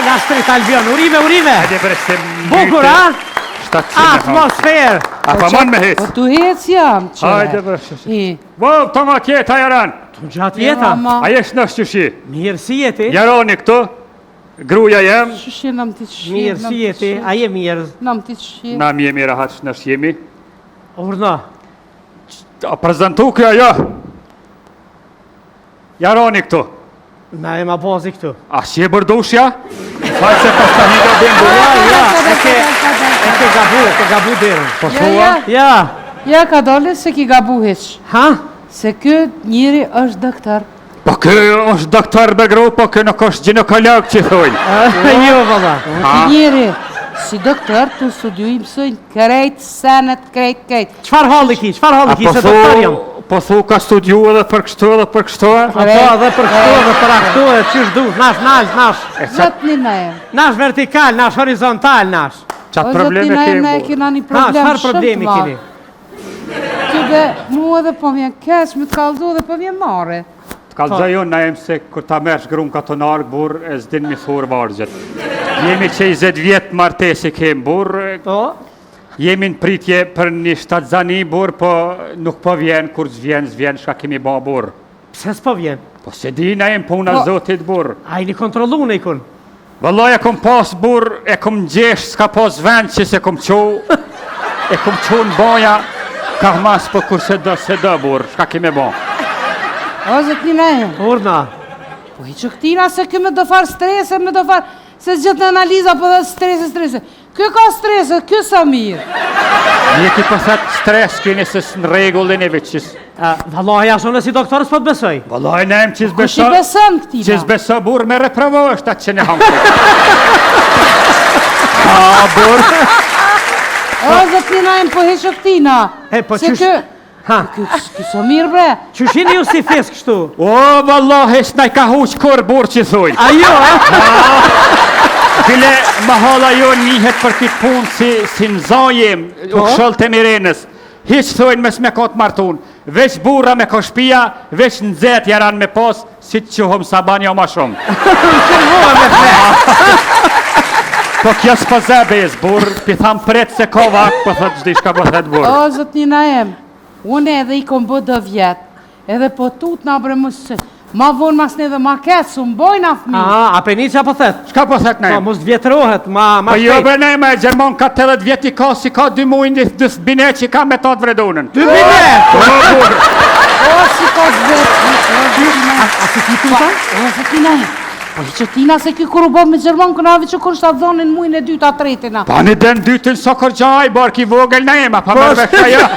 la shtrit Albion, urime. Bukur, a? Atmosferë. A pa mon me hec? Po tu hec jam, që. Hajde bërë. Wow, të ma kjeta jaran. Të gjatë jeta. A jesh në shqyshi? Mirë si jeti. Jaroni këtu, gruja jem. Shqyshi nam ti të shqyshi. Mirë si jeti, a je mirë. Nam ti të shqyshi. Nam jemi rahat në shqimi. Urna. A prezentu kjo jo. Jaroni këtu. Na e ma bozi këtu. A shi e bërdushja? Faj se pas të një gabim bërë. Ja, e ke gabu derën. Po thua? Ja. Ja, ka dole se ki gabu heq. Ha? Se kë njëri është doktor. Po kë është doktor Begru, po kë nuk është ginekolog që thujnë. Jo, valla. Ki njëri, si doktor, të studiu i mësojnë krejt, senet, krejt. Qfar halli ki, se doktor jam? Po thu ka studiu edhe për kështu edhe për kështu. Po edhe për kështu edhe për aktu e qysh du, nash. Zot një me. Nash vertikal, nash horizontal, nash. Qatë probleme O, kemë? zot kena një Ha, problem qfar shumë problemi të keni? madh. Që dhe mu edhe po vjen kesh, me të kalzu dhe po vjen mare. Të kalëzaj unë na jem se kur ta mersh grunë ka të narë burë, e zdin mi thurë vargjet. Jemi që i 10 vjetë martesi kemë burë, Po? jemi në pritje për një shtatzani burë, po nuk po vjen, kur zvjen, shka kemi ba burë. Pse s'po vjen? Po se di na jem puna zotit burë. A i një kontrolu në i kun? Vëllaj e kom pas burë, e kom gjesh, s'ka pas vend që se kom qo, e kom qo në baja, ka mas po kur se do burë, shka kemi ba. O, zot një me. Urna. Po i që këtina se këme do farë strese, me do farë, se zgjët në analiza, po dhe strese. Kjo ka strese, kjo sa mirë. Një ki pëthet stres, kini se në regullin e veqis. Vallaj, ashtë unë si doktorës po të besoj. Vallaj, ne em qis Kush i beson këtina? Qis beso burë me reprovo është atë që ne hangë. Burë. O, zot një me, po heqë këtina. Po se qysh... Ha, kjo sa mirë bre. qyshini ju si fes kështu? O, vallahi, s'naj ka huq kur burë që thuj. Ajo, Kile, më hala jo njëhet për këtë punë si në zajem, u këshëll të mirenës. Hiq thujnë mes me kotë martun. Veç burra me koshpia, veç në zetë jaran me pas, si të quhëm saban jo ma shumë. Po kjo s'po zebez, burë, pi tham pret se ko vak, po thot gjdi shka po thet burë. O, zot një najem, unë edhe i kom bë do vjetë, edhe po tut në abre mësë, ma vonë mas në edhe ma ketë, su mbojnë a fmi. a peni që po thet? Shka po thet Po, ne? mos vjetërohet, ma Po jo shpejt. bre ne me Gjermon ka 80 vjeti ka si ka 2 mujnë dhe bine që ka me tatë vredunën. 2 bine! Po burë. O, si ka zvetë. A si ki tuta? O, zot një najem, po i që tina se ki kur u bo me Gjermon, kënavi që kur shta dhonin mujnë e 2 a 3-tina. Pa një den dytën sokër gjaj, barë ki vogël ne ema, pa mërë me këja.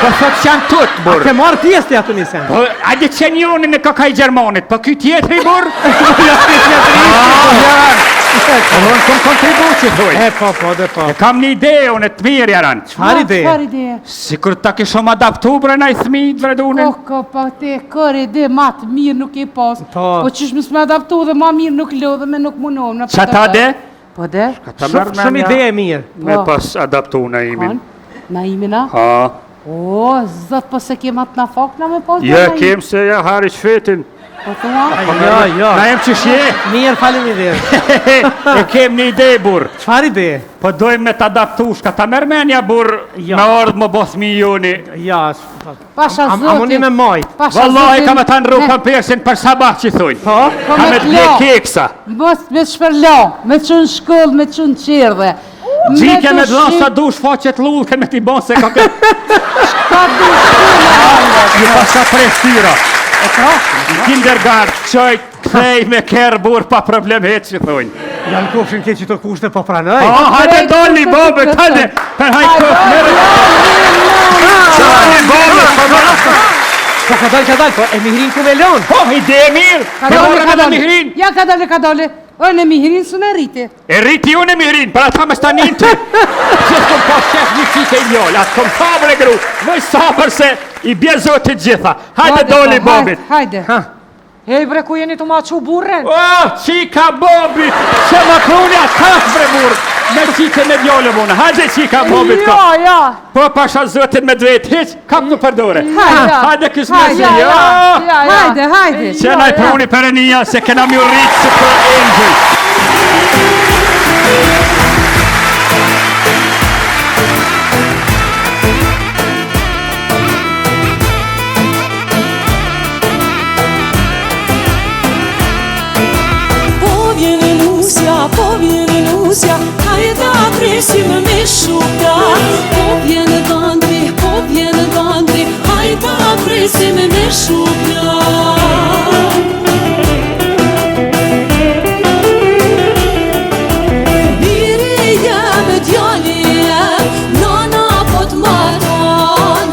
Po thot që janë tutë, A burë. ke marrë pjesë të atë nisen? Po, ajde që njoni në kakaj Gjermonit, po kjo tjetëri, burë? Unë kom kontribu që thuj. Po, dhe po. E kam një ide, unë të mirë jaran. Qfar ide? Qfar ide? Si kur ta kishom adaptu bre na i thmi të vredunën. Ko, pa te, kër ide ma të mirë nuk i pas. Po. Po qysh më s'me adaptu dhe ma mirë nuk lodhe me nuk munohem. Qa ta de? Po de? Shumë ide e mirë. Me pas adaptu na imin. Na imina? Ha. O, zot, po se kemat na fakna me pas Je kem se ja hari shfetin. Po thua? Jo. Na jem që shje. Mirë, falim ide. E kem një ide, burë. Qfar ide? Po dojmë me të adaptu, shka ta mërmenja, burë, Jo. me ardhë më both mi joni. Ja, Pasha a muni me majt. Wallahi ka me të në rrupën persin për sabah që thujnë. Po? Po Ka me me të t'lo. keksa. Mos me shpërlo, me qënë shkoll, me qënë qerdhe. Gjike me dhënë sa dush faqet lullke me t'i bon se ka këtë Ka du shkolla. një pasa prestyra. Kindergard, qoj, kthej me kerë burë pa problem hetë që thujnë. Janë kofshin ke që të kushte po pranoj. Hajde doli, bobe, hajde, për hajtë këtë mërë. Doli, bobe, Po ka dalë, po e mihrin ku me lonë. po, ide e mirë, për morë me dhe mihrin. Ja, ka dole. O, në mihrin së në rriti. E rriti unë e mihrin, për atë me stanin të. Që s'kom pas qef një qike i njollë, atë kom sabër e gru, mëj sabër se i bje zotit gjitha. Hajde doli, bobit. Hajde. Hej bre, ku jeni të ma që burren? Oh, qika bobit, që më krunja kaf bre burë, me qike me djollë mune, hajde qika bobit ka. Ja. Po pasha zotin me drejt, hiq, kap në përdore. Hajde kësë me zi, Hajde. që naj pruni për e nija, se kena mi rritë se për angel. Po vjene Lusja, hajde ta presim me shuka. Po vjene Vandri, hajde ta presim me shuka. Biri jem, djali jem, nana po t'marron.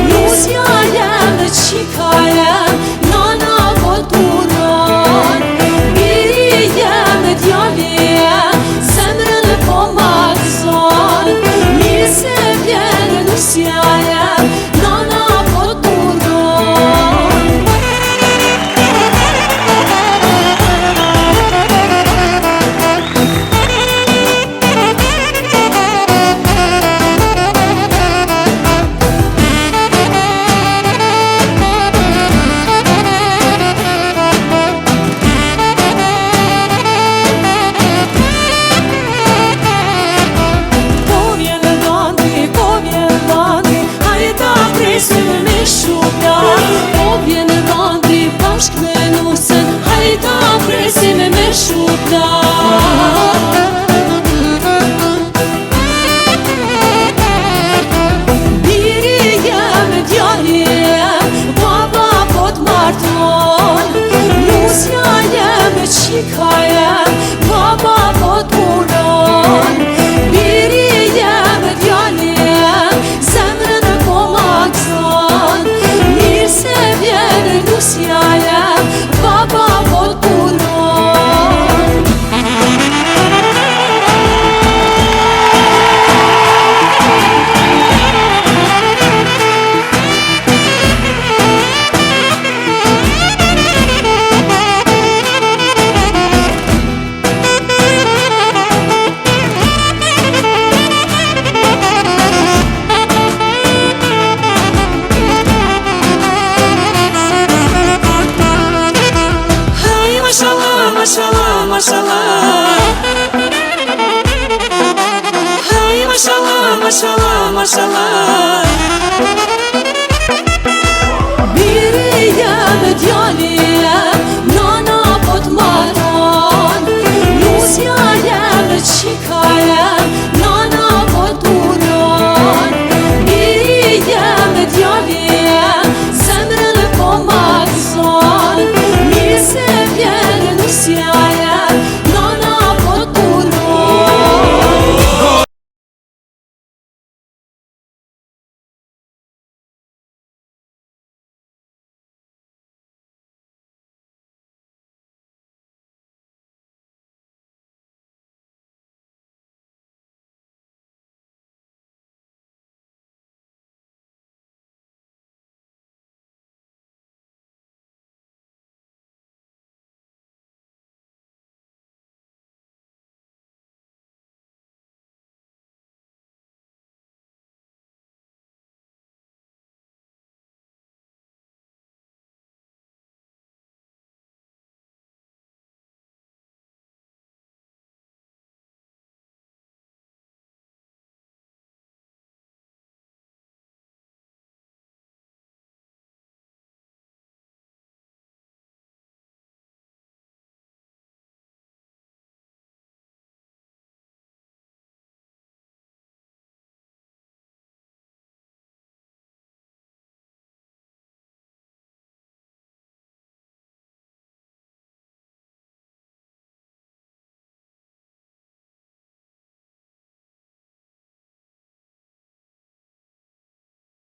Lusja jem, qika jem, nana po t'uron. Biri jem, djali jem, zemrën po m'akzon. Mirë se vjen Lusja jem, nana po t'uron. Presim me shuka. Po vjene Vandri bashk me Lusën, hajde ta presim me shuka. Biri jem, djali jem, baba po t'marton. Lusja jem, qika jem, baba po t'punon. Biri jem, djali jem, zemrën po m'akzon. Mirë se vjen Lusja jem, baba po t'punon. Mashallah, mashallah. Hey, mashallah, mashallah, mashallah.